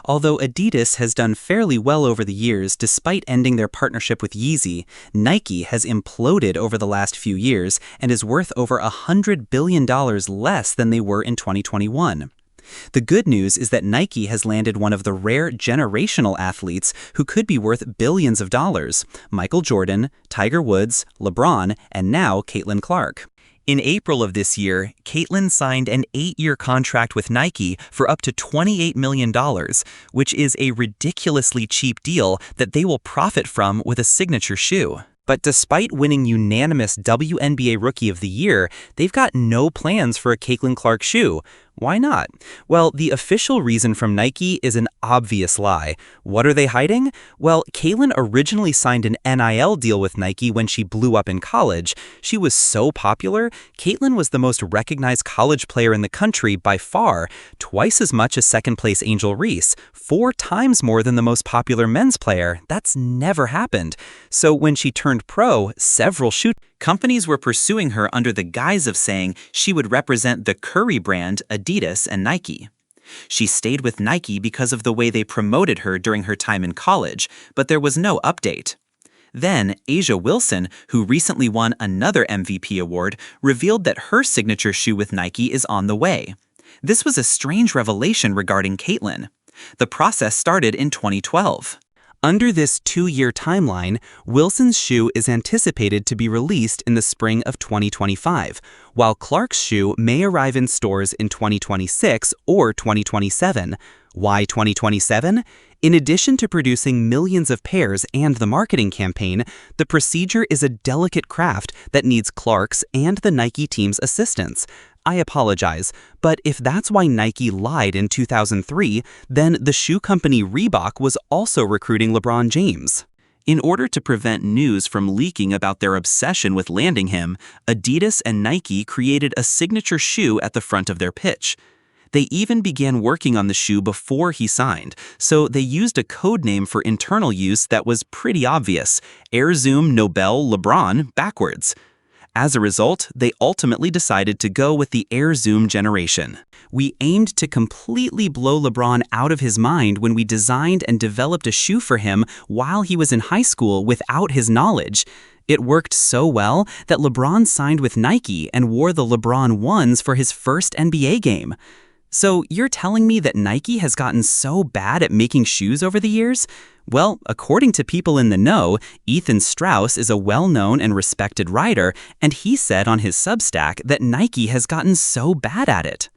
Although Adidas has done fairly well over the years despite ending their partnership with Yeezy, Nike has imploded over the last few years and is worth over $100 billion less than they were in 2021. The good news is that Nike has landed one of the rare generational athletes who could be worth billions of dollars: Michael Jordan, Tiger Woods, LeBron, and now Caitlin Clark. In April of this year, Caitlin signed an 8-year contract with Nike for up to $28 million, which is a ridiculously cheap deal that they will profit from with a signature shoe. But despite winning unanimous WNBA Rookie of the Year, they've got no plans for a Caitlin Clark shoe. Why not? Well, the official reason from Nike is an obvious lie. What are they hiding? Well, Caitlin originally signed an NIL deal with Nike when she blew up in college. She was so popular, Caitlin was the most recognized college player in the country by far, twice as much as second-place Angel Reese, 4 times more than the most popular men's player. That's never happened. So when she turned pro, several shoe companies were pursuing her under the guise of saying she would represent the Curry brand, Adidas, and Nike. She stayed with Nike because of the way they promoted her during her time in college, but there was no update. Then, A'ja Wilson, who recently won another MVP award, revealed that her signature shoe with Nike is on the way. This was a strange revelation regarding Caitlin. The process started in 2012. Under this 2-year timeline, Wilson's shoe is anticipated to be released in the spring of 2025, while Clark's shoe may arrive in stores in 2026 or 2027. Why 2027? In addition to producing millions of pairs and the marketing campaign, the procedure is a delicate craft that needs Clark's and the Nike team's assistance. I apologize, but if that's why Nike lied in 2003, then the shoe company Reebok was also recruiting LeBron James. In order to prevent news from leaking about their obsession with landing him, Adidas and Nike created a signature shoe at the front of their pitch. They even began working on the shoe before he signed, so they used a code name for internal use that was pretty obvious: Air Zoom Nobel LeBron backwards. As a result, they ultimately decided to go with the Air Zoom generation. We aimed to completely blow LeBron out of his mind when we designed and developed a shoe for him while he was in high school without his knowledge. It worked so well that LeBron signed with Nike and wore the LeBron 1s for his first NBA game. So you're telling me that Nike has gotten so bad at making shoes over the years? Well, according to people in the know, Ethan Strauss is a well-known and respected writer, and he said on his Substack that Nike has gotten so bad at it.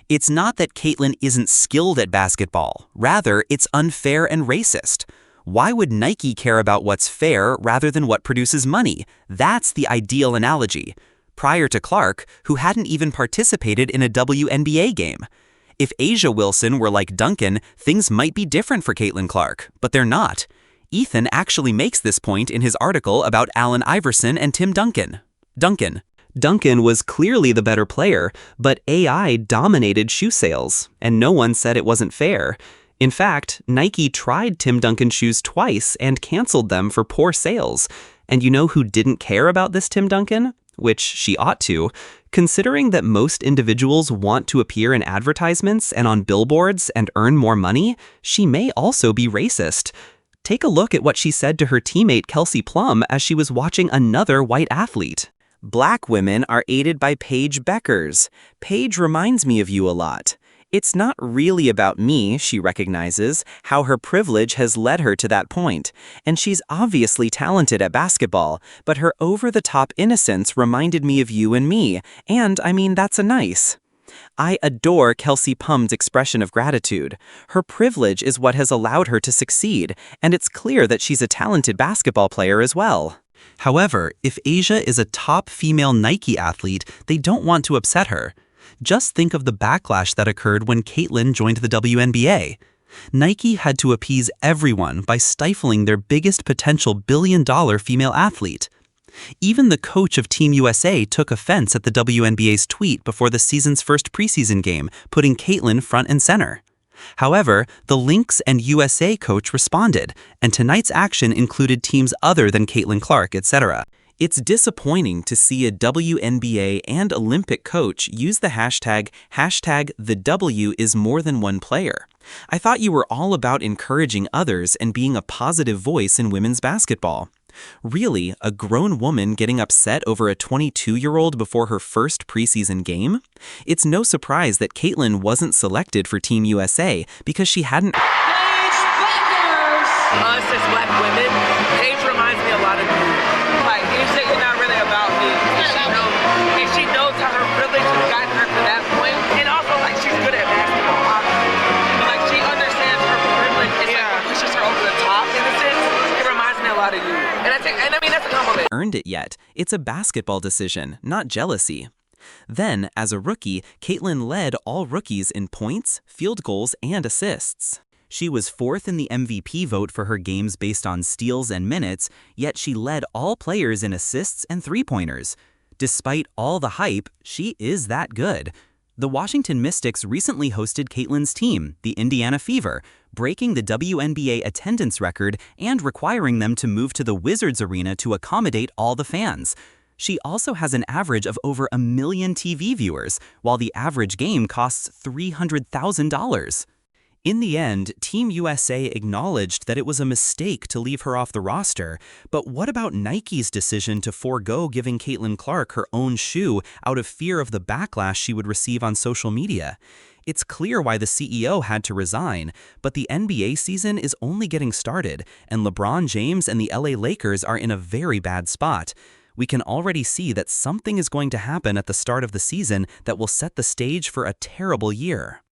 It's not that Caitlin isn't skilled at basketball. Rather, it's unfair and racist. Why would Nike care about what's fair rather than what produces money? That's the ideal analogy. Prior to Clark, who hadn't even participated in a WNBA game. If A'ja Wilson were like Duncan, things might be different for Caitlin Clark, but they're not. Ethan actually makes this point in his article about Allen Iverson and Tim Duncan. Duncan was clearly the better player, but AI dominated shoe sales, and no one said it wasn't fair. In fact, Nike tried Tim Duncan shoes twice and canceled them for poor sales. And you know who didn't care about this Tim Duncan? Which she ought to. Considering that most individuals want to appear in advertisements and on billboards and earn more money, she may also be racist. Take a look at what she said to her teammate Kelsey Plum as she was watching another white athlete. "Black women are aided by Paige Beckers. Paige reminds me of you a lot. It's not really about me," she recognizes, "how her privilege has led her to that point. And she's obviously talented at basketball, but her over-the-top innocence reminded me of you and me, and I mean, that's a nice." I adore Kelsey Plum's expression of gratitude. Her privilege is what has allowed her to succeed, and it's clear that she's a talented basketball player as well. However, if A'ja is a top female Nike athlete, they don't want to upset her. Just think of the backlash that occurred when Caitlin joined the WNBA. Nike had to appease everyone by stifling their biggest potential billion-dollar female athlete. Even the coach of Team USA took offense at the WNBA's tweet before the season's first preseason game, putting Caitlin front and center. However, the Lynx and USA coach responded, and tonight's action included teams other than Caitlin Clark, etc. It's disappointing to see a WNBA and Olympic coach use the hashtag the W is more than one player. I thought you were all about encouraging others and being a positive voice in women's basketball. Really, a grown woman getting upset over a 22-year-old before her first preseason game? It's no surprise that Caitlin wasn't selected for Team USA because she hadn't. Us as black women, Paige reminds me a lot of you. Like, you say you're not really about me. And she knows how her privilege has gotten her to that point. And also, like, she's good at basketball. Like, she understands her privilege. It's like, pushes her over the top in a sense. It reminds me a lot of you. And I mean, that's a compliment. Earned it yet. It's a basketball decision, not jealousy. Then, as a rookie, Caitlin led all rookies in points, field goals, and assists. She was fourth in the MVP vote for her games based on steals and minutes, yet she led all players in assists and three-pointers. Despite all the hype, she is that good. The Washington Mystics recently hosted Caitlin's team, the Indiana Fever, breaking the WNBA attendance record and requiring them to move to the Wizards Arena to accommodate all the fans. She also has an average of over 1 million TV viewers, while the average game costs $300,000. In the end, Team USA acknowledged that it was a mistake to leave her off the roster, but what about Nike's decision to forego giving Caitlin Clark her own shoe out of fear of the backlash she would receive on social media? It's clear why the CEO had to resign, but the NBA season is only getting started, and LeBron James and the LA Lakers are in a very bad spot. We can already see that something is going to happen at the start of the season that will set the stage for a terrible year.